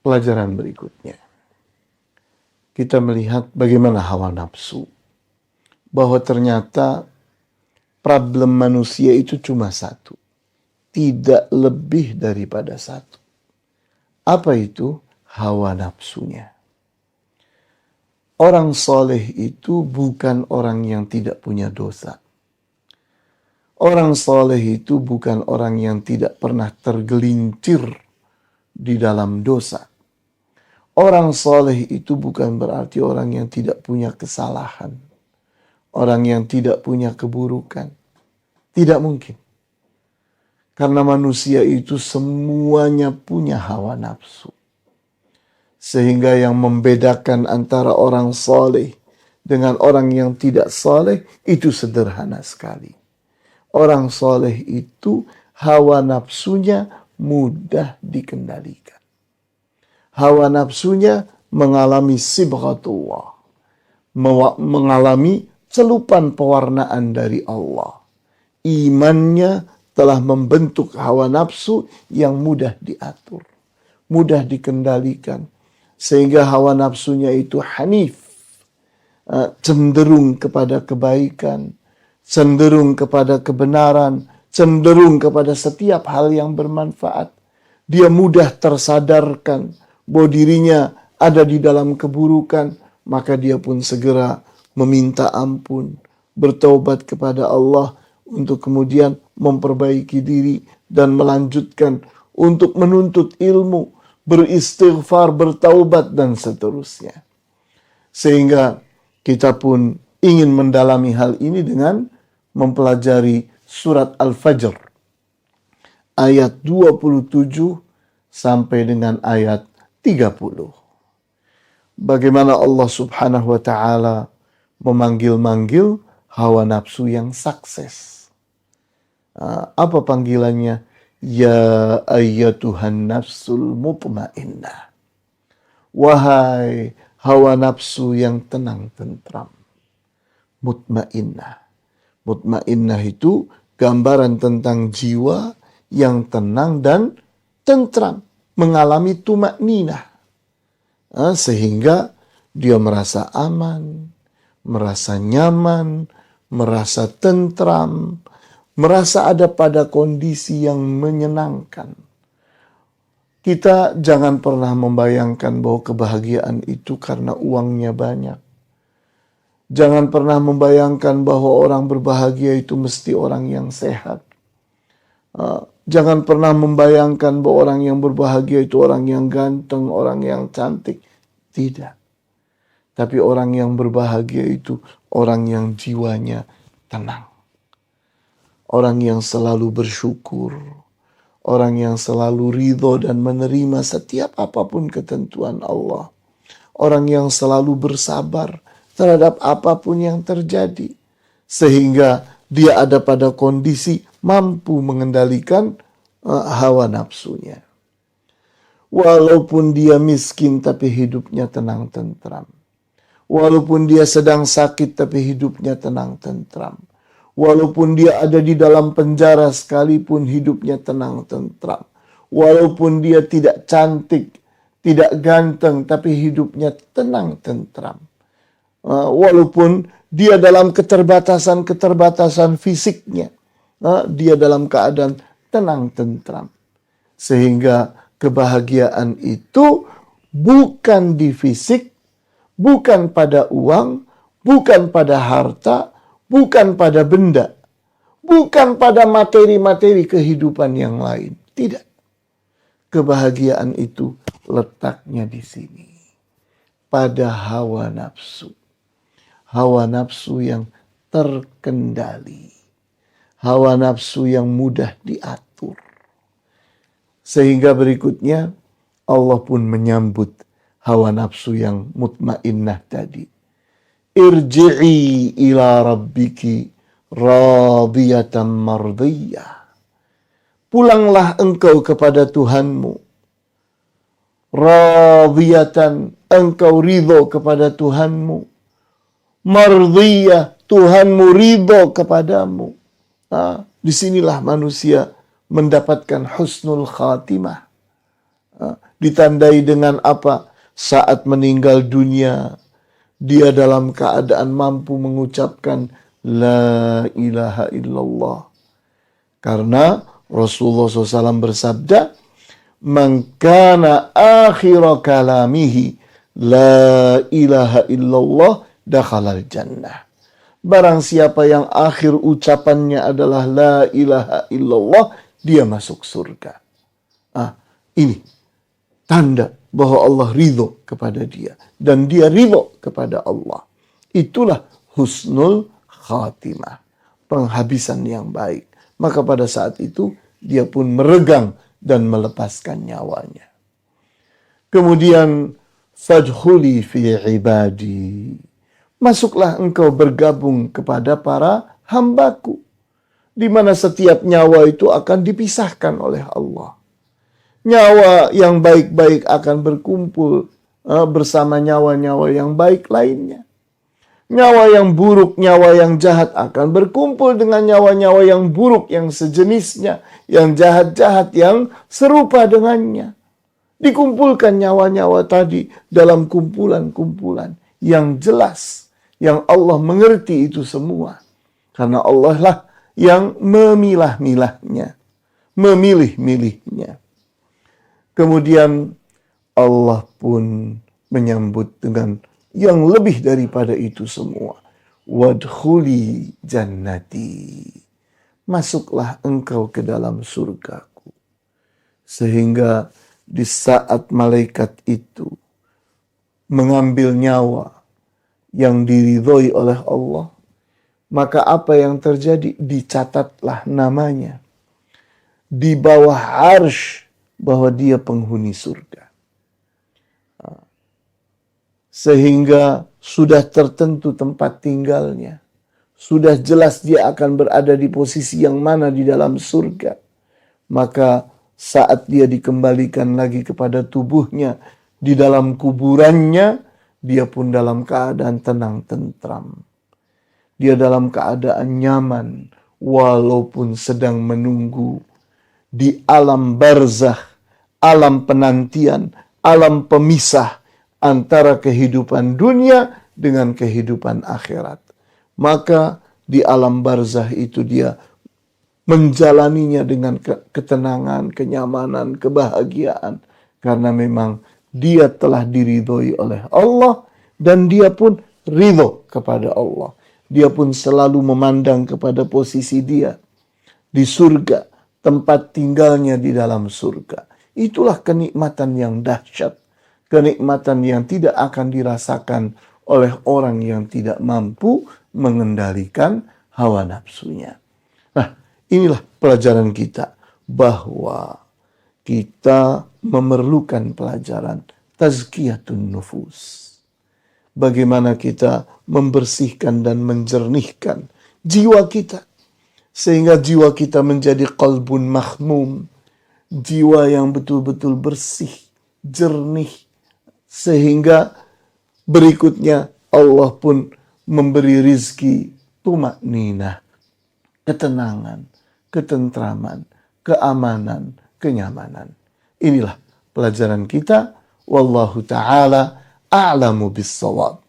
Pelajaran berikutnya, kita melihat bagaimana hawa nafsu. Bahwa ternyata problem manusia itu cuma satu. Tidak lebih daripada satu. Apa itu? Hawa nafsunya. Orang soleh itu bukan orang yang tidak punya dosa. Orang soleh itu bukan orang yang tidak pernah tergelincir di dalam dosa. Orang soleh itu bukan berarti orang yang tidak punya kesalahan. Orang yang tidak punya keburukan. Tidak mungkin. Karena manusia itu semuanya punya hawa nafsu. Sehingga yang membedakan antara orang soleh dengan orang yang tidak soleh itu sederhana sekali. Orang soleh itu hawa nafsunya mudah dikendalikan. Hawa nafsunya mengalami sibghatullah. Mengalami celupan pewarnaan dari Allah. Imannya telah membentuk hawa nafsu yang mudah diatur. Mudah dikendalikan. Sehingga hawa nafsunya itu hanif. Cenderung kepada kebaikan. Cenderung kepada kebenaran. Cenderung kepada setiap hal yang bermanfaat. Dia mudah tersadarkan bahwa dirinya ada di dalam keburukan, maka dia pun segera meminta ampun, bertaubat kepada Allah untuk kemudian memperbaiki diri dan melanjutkan untuk menuntut ilmu, beristighfar, bertaubat dan seterusnya. Sehingga kita pun ingin mendalami hal ini dengan mempelajari surat Al-Fajr ayat 27 sampai dengan ayat 30. Bagaimana Allah Subhanahu wa taala memanggil-manggil hawa nafsu yang sukses. Apa panggilannya? Ya ayyatuhan nafsul mutmainnah. Wahai hawa nafsu yang tenang tentram. Mutmainnah. Mutmainnah itu gambaran tentang jiwa yang tenang dan tentram. Mengalami tumakninah. Sehingga dia merasa aman, merasa nyaman, merasa tentram, merasa ada pada kondisi yang menyenangkan. Kita jangan pernah membayangkan bahwa kebahagiaan itu karena uangnya banyak. Jangan pernah membayangkan bahwa orang berbahagia itu mesti orang yang sehat. Jangan pernah membayangkan bahwa orang yang berbahagia itu orang yang ganteng, orang yang cantik. Tidak. Tapi orang yang berbahagia itu orang yang jiwanya tenang. Orang yang selalu bersyukur. Orang yang selalu ridho dan menerima setiap apapun ketentuan Allah. Orang yang selalu bersabar terhadap apapun yang terjadi. Sehingga dia ada pada kondisi mampu mengendalikan hawa nafsunya. Walaupun dia miskin tapi hidupnya tenang tentram. Walaupun dia sedang sakit tapi hidupnya tenang tentram. Walaupun dia ada di dalam penjara sekalipun hidupnya tenang tentram. Walaupun dia tidak cantik, tidak ganteng tapi hidupnya tenang tentram. Walaupun dia dalam keterbatasan fisiknya, dia dalam keadaan tenang tentram. Sehingga kebahagiaan itu bukan di fisik, bukan pada uang, bukan pada harta, bukan pada benda, bukan pada materi-materi kehidupan yang lain. Tidak. Kebahagiaan itu letaknya di sini. Pada hawa nafsu. Hawa nafsu yang terkendali. Hawa nafsu yang mudah diatur. Sehingga berikutnya Allah pun menyambut hawa nafsu yang mutmainnah tadi. Irji'i ila rabbiki radiyatan mardiyah. Pulanglah engkau kepada Tuhanmu. Radiyatan, engkau ridho kepada Tuhanmu. Mardiyah, Tuhanmu ridho kepadamu. Disinilah manusia mendapatkan husnul khatimah. Ditandai dengan apa? Saat meninggal dunia, dia dalam keadaan mampu mengucapkan La ilaha illallah. Karena Rasulullah SAW bersabda, Man kana akhira kalamihi La ilaha illallah dakhalal jannah. Barang siapa yang akhir ucapannya adalah La ilaha illallah, dia masuk surga. Ini tanda bahwa Allah ridho kepada dia. Dan dia ridho kepada Allah. Itulah husnul khatimah. Penghabisan yang baik. Maka pada saat itu dia pun meregang dan melepaskan nyawanya. Kemudian fadkhuli fi ibadi. Masuklah engkau bergabung kepada para hambaku. Di mana setiap nyawa itu akan dipisahkan oleh Allah. Nyawa yang baik-baik akan berkumpul bersama nyawa-nyawa yang baik lainnya. Nyawa yang buruk, nyawa yang jahat akan berkumpul dengan nyawa-nyawa yang buruk, yang sejenisnya, yang jahat-jahat, yang serupa dengannya. Dikumpulkan nyawa-nyawa tadi dalam kumpulan-kumpulan yang jelas, yang Allah mengerti itu semua. Karena Allah lah yang memilah-milahnya, memilih-milihnya. Kemudian Allah pun menyambut dengan yang lebih daripada itu semua. Wadkhuli jannati. Masuklah engkau ke dalam surgaku. Sehingga di saat malaikat itu mengambil nyawa yang diridhoi oleh Allah, maka apa yang terjadi? Dicatatlah namanya di bawah arsy bahwa dia penghuni surga. Sehingga sudah tertentu tempat tinggalnya. Sudah jelas dia akan berada di posisi yang mana di dalam surga. Maka saat dia dikembalikan lagi kepada tubuhnya di dalam kuburannya, dia pun dalam keadaan tenang tentram. Dia dalam keadaan nyaman walaupun sedang menunggu di alam barzakh, alam penantian, alam pemisah antara kehidupan dunia dengan kehidupan akhirat. Maka di alam barzakh itu dia menjalaninya dengan ketenangan, kenyamanan, kebahagiaan. Karena memang dia telah diridhoi oleh Allah dan dia pun ridho kepada Allah. Dia pun selalu memandang kepada posisi dia di surga, tempat tinggalnya di dalam surga. Itulah kenikmatan yang dahsyat, kenikmatan yang tidak akan dirasakan oleh orang yang tidak mampu mengendalikan hawa nafsunya. Nah, inilah pelajaran kita bahwa kita memerlukan pelajaran tazkiyatun nufus. Bagaimana kita membersihkan dan menjernihkan jiwa kita. Sehingga jiwa kita menjadi qalbun mahmum. Jiwa yang betul-betul bersih, jernih. Sehingga berikutnya Allah pun memberi rizki tumakninah. Ketenangan, ketentraman, keamanan, kenyamanan. Inilah pelajaran kita. Wallahu ta'ala a'lamu bis-shawab.